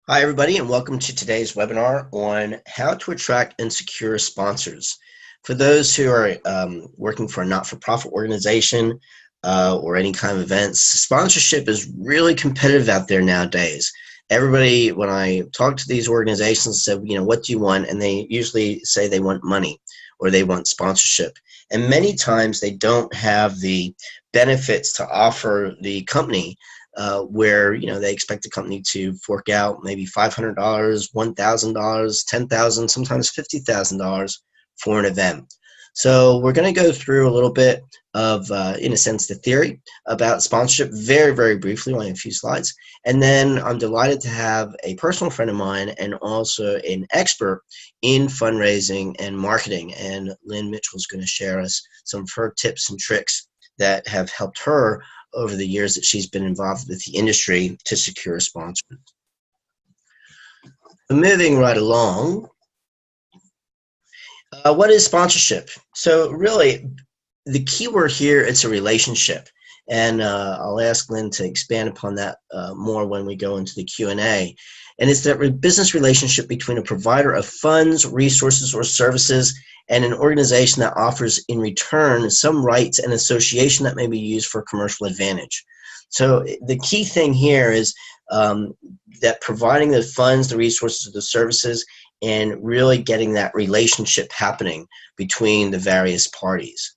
Hi, everybody, and welcome to today's webinar on how to attract and secure sponsors. For those who are working for a not-for-profit organization or any kind of events, sponsorship is really competitive out there nowadays. Everybody, when I talk to these organizations, said, what do you want? And they usually say they want money or they want sponsorship. And many times they don't have the benefits to offer the company where they expect the company to fork out maybe $500, $1,000, $10,000, sometimes $50,000 for an event. So we're going to go through a little bit of, in a sense, the theory about sponsorship very, very briefly, only a few slides. And then I'm delighted to have a personal friend of mine and also an expert in fundraising and marketing. And Lynn Mitchell is going to share us some of her tips and tricks that have helped her over the years that she's been involved with the industry to secure sponsors. Moving right along, what is sponsorship? So really, the key word here, it's a relationship. And I'll ask Lynn to expand upon that more when we go into the Q&A. And it's that business relationship between a provider of funds, resources, or services and an organization that offers in return some rights and association that may be used for commercial advantage. So the key thing here is that providing the funds, the resources, the services, and really getting that relationship happening between the various parties.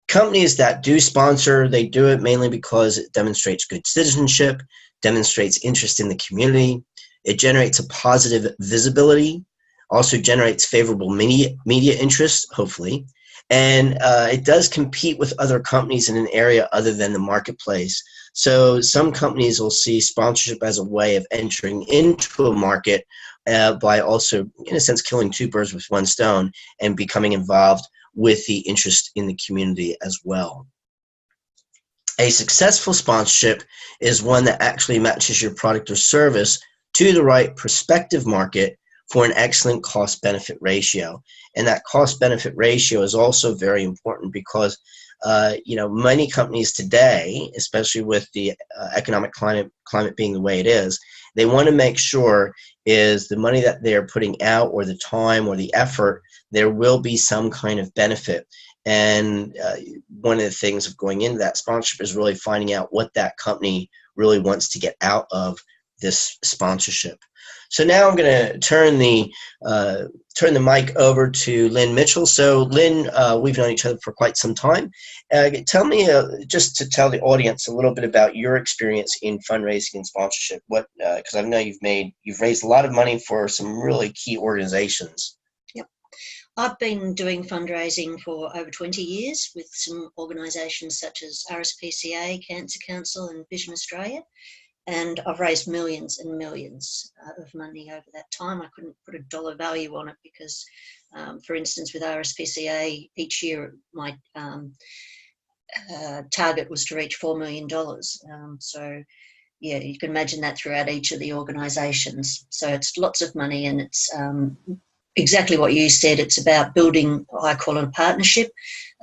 Companies that do sponsor, they do it mainly because it demonstrates good citizenship, demonstrates interest in the community, it generates a positive visibility, also generates favorable media interest, hopefully, and it does compete with other companies in an area other than the marketplace. So some companies will see sponsorship as a way of entering into a market by also, in a sense, killing two birds with one stone and becoming involved with the interest in the community as well. A successful sponsorship is one that actually matches your product or service to the right prospective market for an excellent cost-benefit ratio. And that cost-benefit ratio is also very important because many companies today, especially with the economic climate being the way it is, they want to make sure is the money that they're putting out or the time or the effort, there will be some kind of benefit. And one of the things of going into that sponsorship is really finding out what that company really wants to get out of this sponsorship. So now I'm going to turn the mic over to Lynn Mitchell. So Lynn, we've known each other for quite some time. Tell me, just to tell the audience a little bit about your experience in fundraising and sponsorship. What, because I know you've raised a lot of money for some really key organizations. Yep, I've been doing fundraising for over 20 years with some organisations such as RSPCA, Cancer Council, and Vision Australia. And I've raised millions and millions of money over that time. I couldn't put a dollar value on it because, for instance, with RSPCA, each year my target was to reach $4 million. So, yeah, you can imagine that throughout each of the organisations. So it's lots of money, and it's exactly what you said. It's about building, I call it a partnership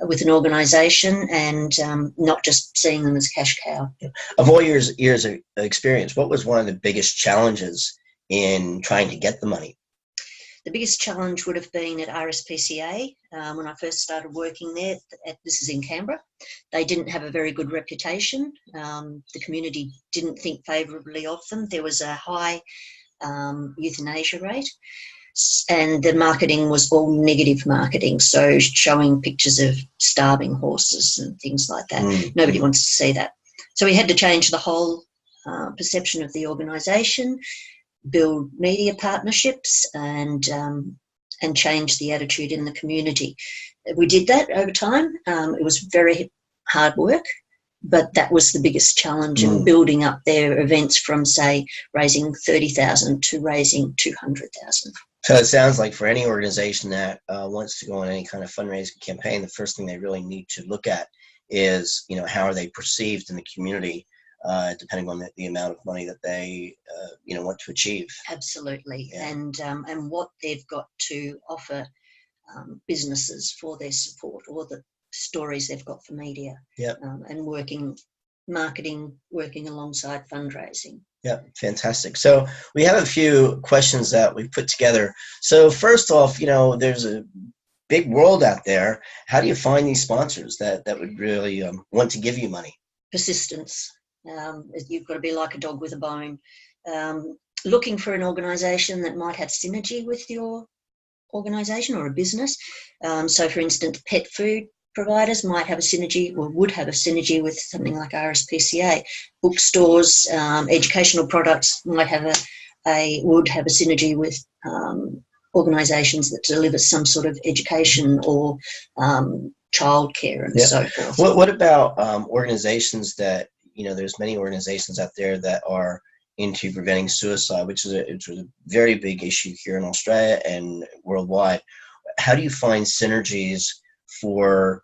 with an organisation, and not just seeing them as cash cow. Of all years of experience, what was one of the biggest challenges in trying to get the money? The biggest challenge would have been at RSPCA when I first started working there. This is in Canberra. They didn't have a very good reputation. The community didn't think favourably of them. There was a high euthanasia rate. And the marketing was all negative marketing, so showing pictures of starving horses and things like that. Nobody wants to see that. So we had to change the whole perception of the organisation, build media partnerships, and change the attitude in the community. We did that over time. It was very hard work, but that was the biggest challenge in building up their events from, say, raising $30,000 to raising $200,000. So it sounds like for any organization that wants to go on any kind of fundraising campaign, the first thing they really need to look at is, how are they perceived in the community, depending on the amount of money that they, want to achieve. Absolutely, yeah. And what they've got to offer businesses for their support, or the stories they've got for media. Yep. And working marketing working alongside fundraising. Yeah, fantastic. So we have a few questions that we've put together. So first off, there's a big world out there. How do you find these sponsors that would really want to give you money? Persistence. You've got to be like a dog with a bone. Looking for an organisation that might have synergy with your organisation or a business. So, for instance, pet food providers might have a synergy or would have a synergy with something like RSPCA. Bookstores, educational products might have would have a synergy with organisations that deliver some sort of education or childcare and so forth. What about organizations that, there's many organizations out there that are into preventing suicide, which is a very big issue here in Australia and worldwide. How do you find synergies for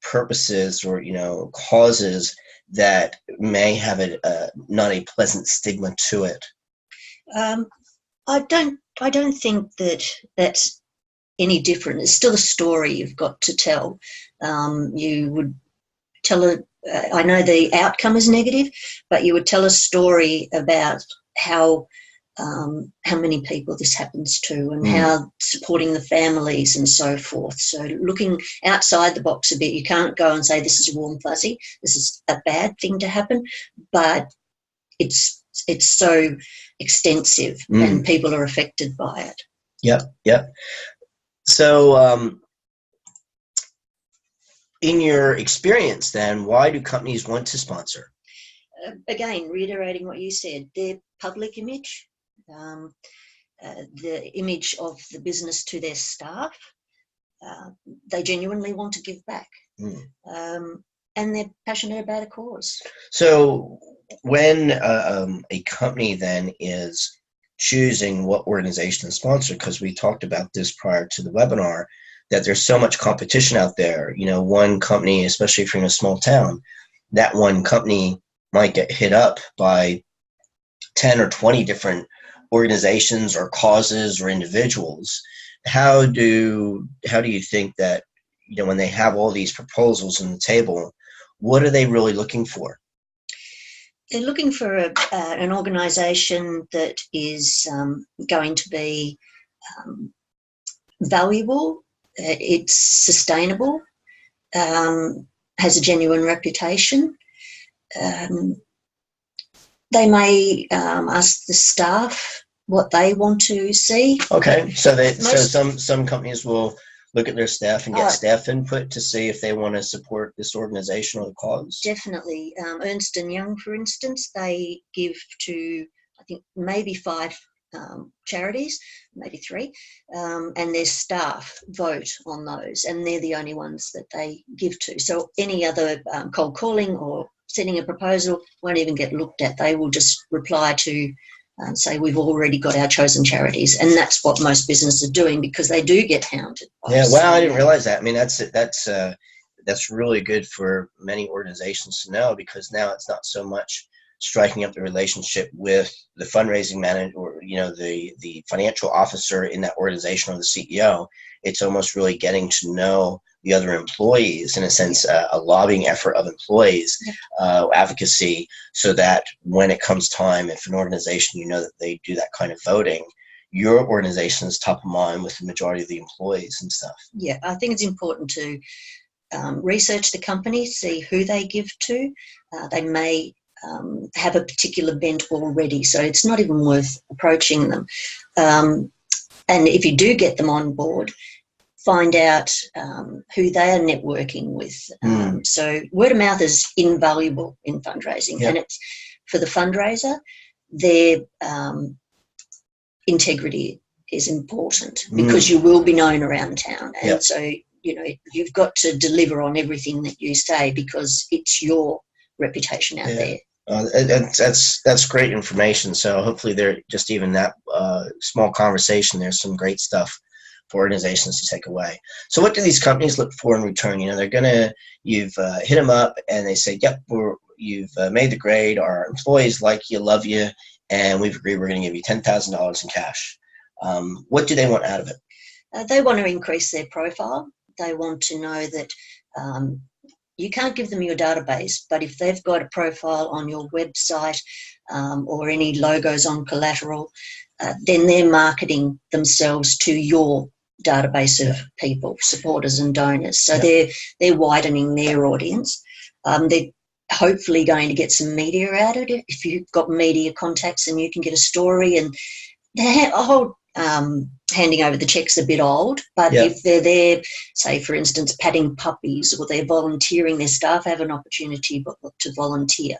purposes or, causes that may have not a pleasant stigma to it? I don't think that that's any different. It's still a story you've got to tell. You would tell I know the outcome is negative, but you would tell a story about how many people this happens to and how supporting the families and so forth. So looking outside the box a bit, you can't go and say this is a warm fuzzy, this is a bad thing to happen, but it's so extensive and people are affected by it. Yep. So in your experience then, why do companies want to sponsor? Again, reiterating what you said, their public image, the image of the business to their staff, they genuinely want to give back, and they're passionate about a cause. So when a company then is choosing what organization to sponsor, because we talked about this prior to the webinar, that there's so much competition out there. One company, especially if you're in a small town, that one company might get hit up by 10 or 20 different organizations or causes or individuals. How do you think that, when they have all these proposals on the table, what are they really looking for? They're looking for an organisation that is going to be valuable, it's sustainable, has a genuine reputation. They may ask the staff what they want to see. Okay, so some companies will look at their staff and get staff input to see if they want to support this organization or the cause. Definitely. Ernst & Young, for instance, they give to, I think, maybe 5 charities, maybe 3, and their staff vote on those, and they're the only ones that they give to. So any other cold calling or sending a proposal won't even get looked at. They will just reply to say we've already got our chosen charities, and that's what most businesses are doing because they do get hounded. Wow, I didn't realize that. I mean, that's really good for many organizations to know, because now it's not so much striking up the relationship with the fundraising manager or the financial officer in that organization or the CEO. It's almost really getting to know the other employees, in a sense, a lobbying effort of employees, advocacy, so that when it comes time, if an organization, that they do that kind of voting, your organization is top of mind with the majority of the employees and stuff. Yeah, I think it's important to research the company, see who they give to. They may have a particular bent already, so it's not even worth approaching them. And if you do get them on board, find out who they are networking with. So word of mouth is invaluable in fundraising, and it's for the fundraiser. Their integrity is important because you will be known around town, and so you've got to deliver on everything that you say because it's your reputation out there. That's great information. So hopefully there, just even that small conversation, there's some great stuff for organizations to take away. So what do these companies look for in return? You've hit them up and they say, yep, you've made the grade, our employees like you, love you, and we've agreed we're going to give you $10,000 in cash. What do they want out of it? They want to increase their profile. They want to know that you can't give them your database, but if they've got a profile on your website or any logos on collateral, then they're marketing themselves to your database of people, supporters and donors. So they're widening their audience. They're hopefully going to get some media out of it. If you've got media contacts and you can get a story, and the whole handing over the checks a bit old, but if they're there, say for instance, patting puppies, or they're volunteering, their staff have an opportunity to volunteer.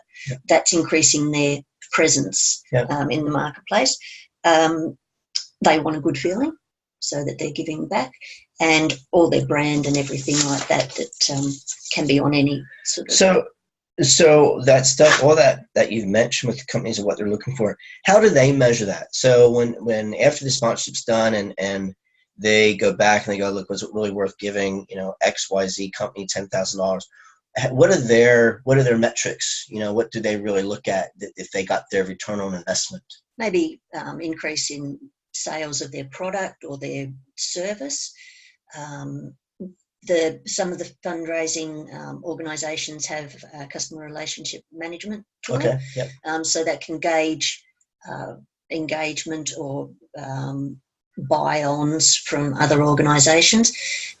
That's increasing their presence in the marketplace. They want a good feeling, so that they're giving back, and all their brand and everything like that can be on any sort of. So that stuff, all that you've mentioned with the companies and what they're looking for, how do they measure that? So when after the sponsorship's done and they go back and they go, look, was it really worth giving, XYZ company $10,000? What are their metrics? What do they really look at if they got their return on investment? Maybe increase in sales of their product or their service. Some of the fundraising organisations have customer relationship management tool, so that can gauge engagement or buy-ons from other organisations.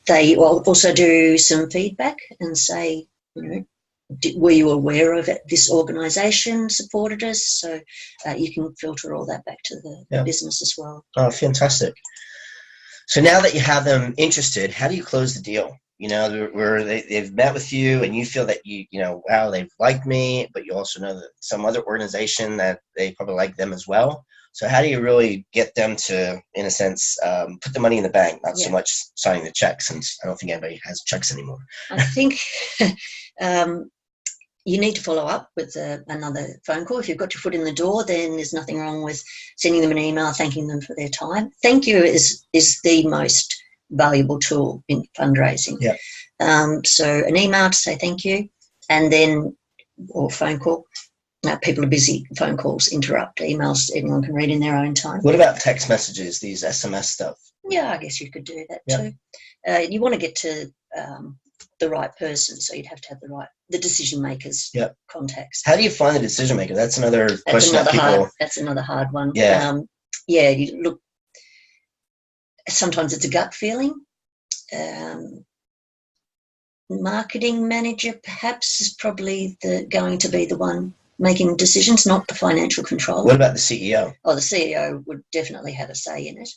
They will also do some feedback and say, were you aware of it? This organisation supported us, so you can filter all that back to the business as well. Oh, fantastic. So now that you have them interested, how do you close the deal? Where they've met with you and you feel that wow, they've liked me, but you also know that some other organization that they probably like them as well. So how do you really get them to, in a sense, put the money in the bank, not so much signing the check, since I don't think anybody has checks anymore? I think you need to follow up with another phone call. If you've got your foot in the door, then there's nothing wrong with sending them an email, thanking them for their time. Thank you is the most valuable tool in fundraising. So an email to say thank you, and then, or phone call. People are busy. Phone calls interrupt. Emails anyone can read in their own time. What about text messages, these SMS stuff? Yeah, I guess you could do that too. You want to get to the right person, so you'd have to have the decision makers contacts. How do you find the decision maker? That's another question that people. That's another hard one. Yeah. You look. Sometimes it's a gut feeling. Marketing manager perhaps is probably going to be the one making decisions, not the financial controller. What about the CEO? Oh, the CEO would definitely have a say in it.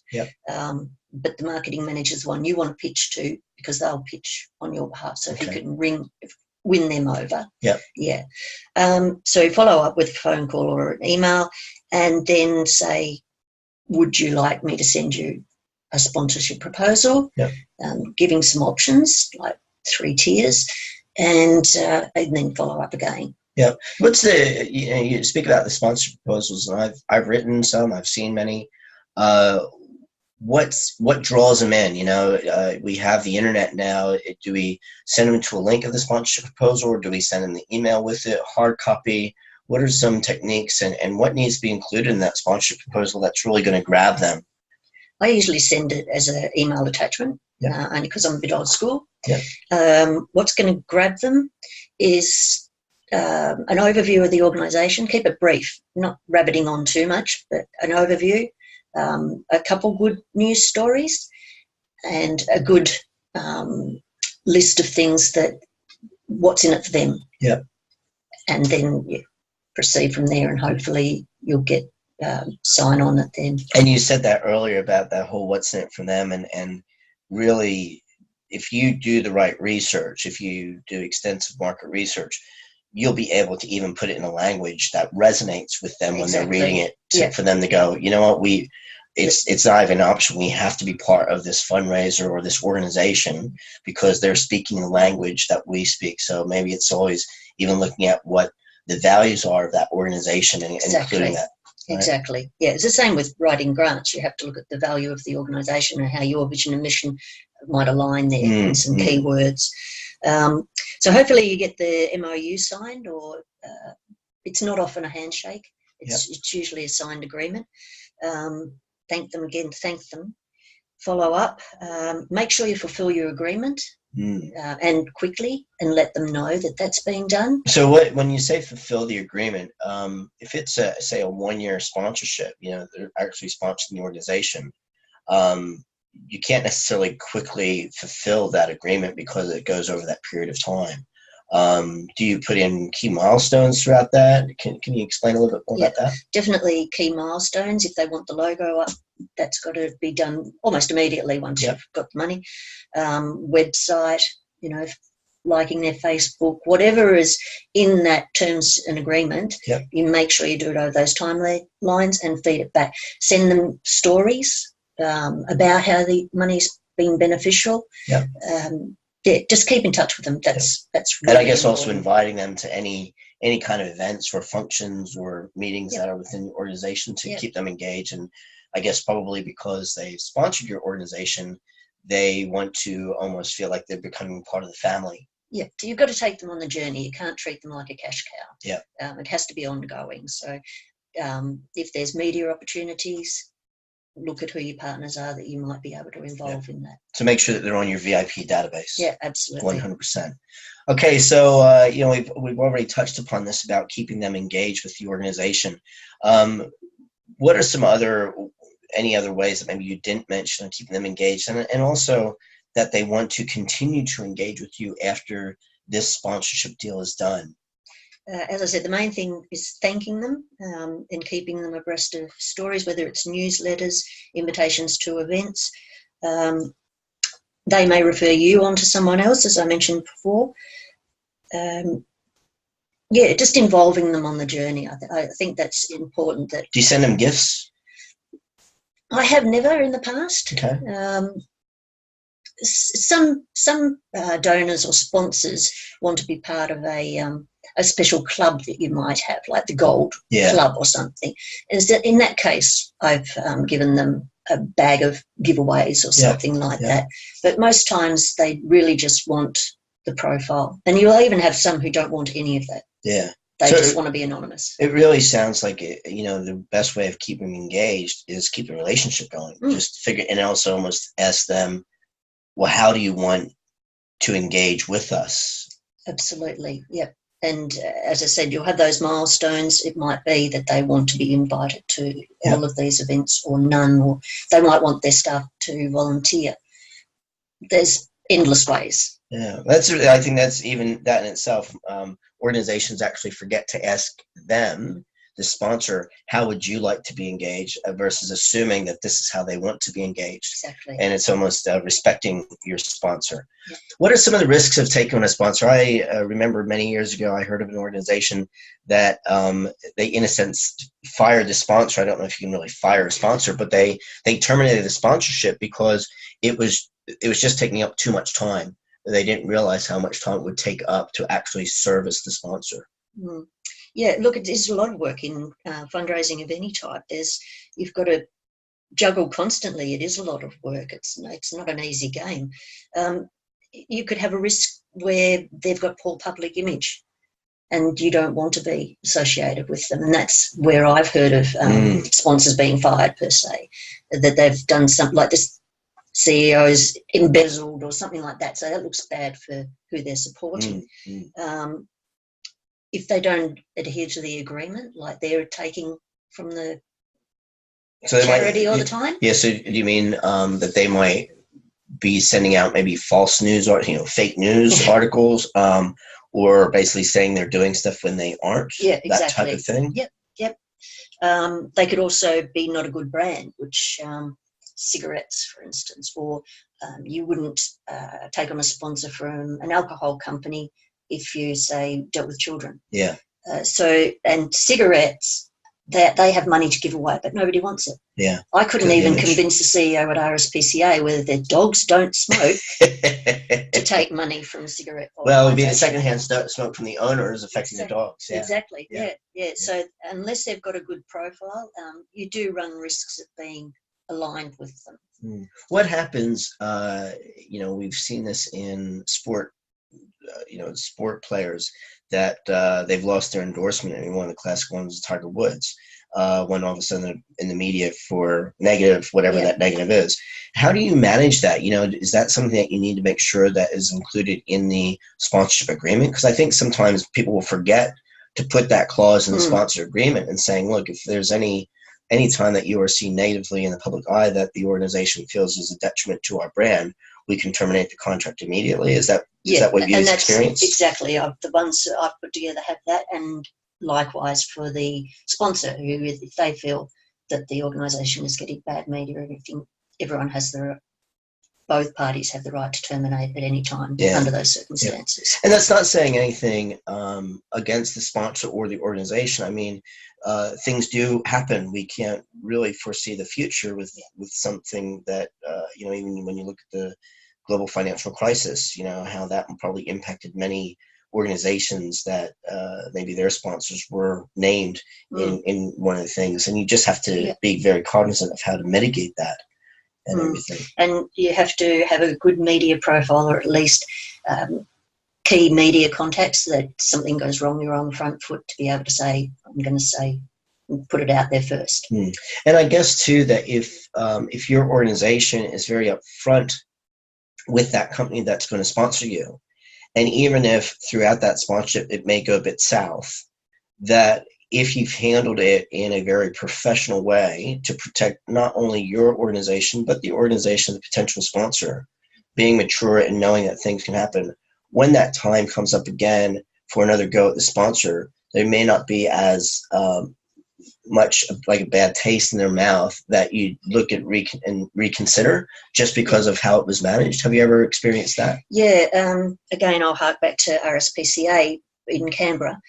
But the marketing manager is the one you want to pitch to, because they'll pitch on your behalf. So if you can win them over. So follow up with a phone call or an email, and then say, would you like me to send you a sponsorship proposal? Giving some options, like 3 tiers, and then follow up again. What's the, you speak about the sponsorship proposals, and I've written some, I've seen many. What draws them in? We have the internet now. Do we send them to a link of the sponsorship proposal, or do we send them the email with it, hard copy? What are some techniques, and what needs to be included in that sponsorship proposal that's really going to grab them? I usually send it as an email attachment, only because I'm a bit old school. What's going to grab them is an overview of the organisation. Keep it brief, not rabbiting on too much, but an overview, a couple good news stories, and a good list of things what's in it for them. And then you proceed from there, and hopefully you'll get sign on it then. And you said that earlier about that whole what's in it for them, and really, if you do the right research, if you do extensive market research, you'll be able to even put it in a language that resonates with them when they're reading it, for them to go, you know what, it's not even an option. We have to be part of this fundraiser or this organization because they're speaking the language that we speak. So maybe it's always even looking at what the values are of that organization and including that. Right? Exactly. Yeah, it's the same with writing grants. You have to look at the value of the organisation and how your vision and mission might align there, and some keywords. So hopefully you get the MOU signed, or it's not often a handshake. It's usually a signed agreement. Thank them again. Thank them. Follow up. Make sure you fulfil your agreement. and quickly, and let them know that that's being done. So when you say fulfill the agreement, if it's say a 1-year sponsorship, they're actually sponsoring the organization, you can't necessarily quickly fulfill that agreement because it goes over that period of time. Do you put in key milestones throughout that? Can you explain a little bit more about that? Definitely key milestones. If they want the logo up, that's got to be done almost immediately once you've got the money. Website, liking their Facebook, whatever is in that terms and agreement, you make sure you do it over those timelines and feed it back. Send them stories about how the money's been beneficial. Just keep in touch with them. That's really and I guess important. Also inviting them to any kind of events or functions or meetings that are within the organization to keep them engaged. And I guess probably because they've sponsored your organization, they want to almost feel like they're becoming part of the family. Yeah, you've got to take them on the journey. You can't treat them like a cash cow. Yeah, it has to be ongoing. So if there's media opportunities, look at who your partners are that you might be able to involve in that. So make sure that they're on your VIP database. Yeah, absolutely. 100%. Okay, so we've already touched upon this about keeping them engaged with the organization. What are any other ways that maybe you didn't mention on keeping them engaged, and also that they want to continue to engage with you after this sponsorship deal is done? As I said, the main thing is thanking them and keeping them abreast of stories, whether it's newsletters, invitations to events. They may refer you on to someone else, as I mentioned before. Just involving them on the journey. I think that's important. Do you send them gifts? I have never in the past. Okay. Some donors or sponsors want to be part of a special club that you might have, like the Gold Club or something. In that case, I've given them a bag of giveaways or something like that. But most times they really just want the profile. And you'll even have some who don't want any of that. Yeah. They just want to be anonymous. It really sounds like, the best way of keeping engaged is keep the relationship going. Just figure, and also almost ask them, well, how do you want to engage with us? Absolutely. Yep. And as I said, you'll have those milestones. It might be that they want to be invited to all of these events or none, or they might want their staff to volunteer. There's endless ways. Yeah, I think that's even that in itself. Organizations actually forget to ask them, the sponsor, how would you like to be engaged, versus assuming that this is how they want to be engaged. Exactly. And it's almost respecting your sponsor. Yeah. What are some of the risks of taking on a sponsor? I remember many years ago, I heard of an organization that they, in a sense, fired the sponsor. I don't know if you can really fire a sponsor, but they terminated the sponsorship because it was just taking up too much time. They didn't realize how much time it would take up to actually service the sponsor. Mm. Yeah, look, it is a lot of work in fundraising of any type. You've got to juggle constantly. It is a lot of work. It's not an easy game. You could have a risk where they've got poor public image and you don't want to be associated with them. And that's where I've heard of sponsors being fired, per se, that they've done something like this. CEOs embezzled or something like that. So that looks bad for who they're supporting. If they don't adhere to the agreement, like they're taking from the charity all the time. Yeah, so do you mean that they might be sending out maybe false news or fake news articles, or basically saying they're doing stuff when they aren't? Yeah, exactly. That type of thing? Yep. They could also be not a good brand, which cigarettes, for instance, or you wouldn't take on a sponsor from an alcohol company if you, say, dealt with children. Yeah. And cigarettes, they have money to give away, but nobody wants it. Yeah. I couldn't even convince the CEO at RSPCA whether their dogs don't smoke to take money from cigarette. Well, it would be the secondhand smoke from the owners affecting the dogs. Yeah. Exactly. Yeah. So unless they've got a good profile, you do run risks of being aligned with them. What happens, we've seen this in sport sport players that they've lost their endorsement. I mean, one of the classic ones is Tiger Woods. When all of a sudden in the media for negative, whatever that negative is. How do you manage that? Is that something that you need to make sure that is included in the sponsorship agreement? Because I think sometimes people will forget to put that clause in the sponsor agreement and saying, look, if there's any time that you are seen negatively in the public eye that the organization feels is a detriment to our brand, we can terminate the contract immediately. Is that what you've experienced? Exactly. The ones that I've put together have that, and likewise for the sponsor, who, if they feel that the organisation is getting bad media or everything, both parties have the right to terminate at any time under those circumstances. And that's not saying anything against the sponsor or the organization. I mean, things do happen. We can't really foresee the future with something that, even when you look at the global financial crisis, how that probably impacted many organizations that maybe their sponsors were named in one of the things. And you just have to be very cognizant of how to mitigate that and everything. And you have to have a good media profile, or at least key media contacts, that something goes wrong, you're on the front foot to be able to say, I'm going to say, put it out there first. And I guess too that if your organization is very upfront with that company that's going to sponsor you, and even if throughout that sponsorship it may go a bit south, that if you've handled it in a very professional way to protect not only your organization, but the organization of the potential sponsor, being mature and knowing that things can happen, when that time comes up again for another go at the sponsor, there may not be as much like a bad taste in their mouth that you look at and reconsider just because of how it was managed. Have you ever experienced that? Yeah. Again, I'll hark back to RSPCA in Canberra.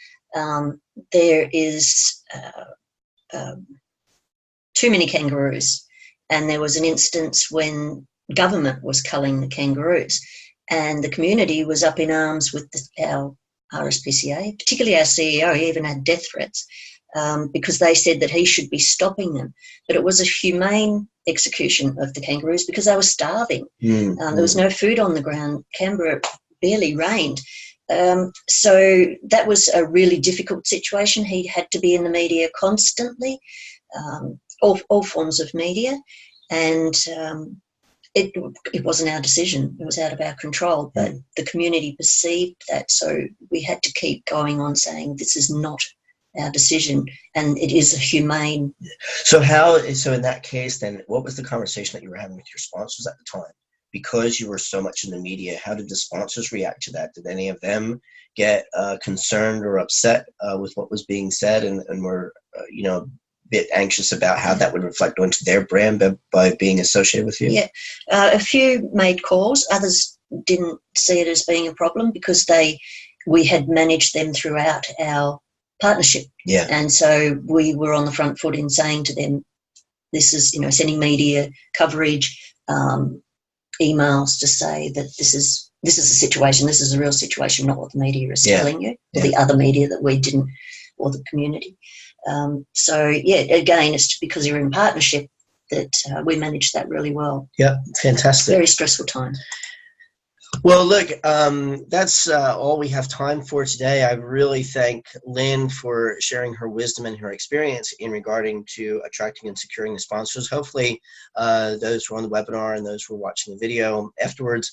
There is too many kangaroos, and there was an instance when government was culling the kangaroos, and the community was up in arms with our RSPCA, particularly our CEO. He even had death threats because they said that he should be stopping them. But it was a humane execution of the kangaroos because they were starving. There was no food on the ground. Canberra barely rained. So that was a really difficult situation. He had to be in the media constantly, all forms of media, and it wasn't our decision. It was out of our control, but the community perceived that, so we had to keep going on saying this is not our decision, and it is a humane. So in that case, then, what was the conversation that you were having with your sponsors at the time? Because you were so much in the media, how did the sponsors react to that? Did any of them get concerned or upset with what was being said, and were a bit anxious about how that would reflect onto their brand by being associated with you? Yeah, a few made calls. Others didn't see it as being a problem because we had managed them throughout our partnership. Yeah. And so we were on the front foot in saying to them, this is, sending media coverage, emails to say that this is a situation, this is a real situation, not what the media is telling you, or the other media that we didn't, or the community. So again, it's because you're in partnership that we managed that really well. Yeah, fantastic. Very stressful time. Well, look, that's all we have time for today. I really thank Lynn for sharing her wisdom and her experience in regarding to attracting and securing the sponsors. Hopefully, those who are on the webinar and those who are watching the video afterwards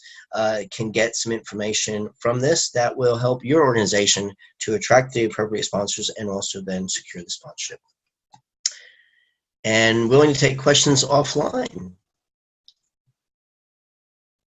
can get some information from this that will help your organization to attract the appropriate sponsors and also then secure the sponsorship. And willing to take questions offline.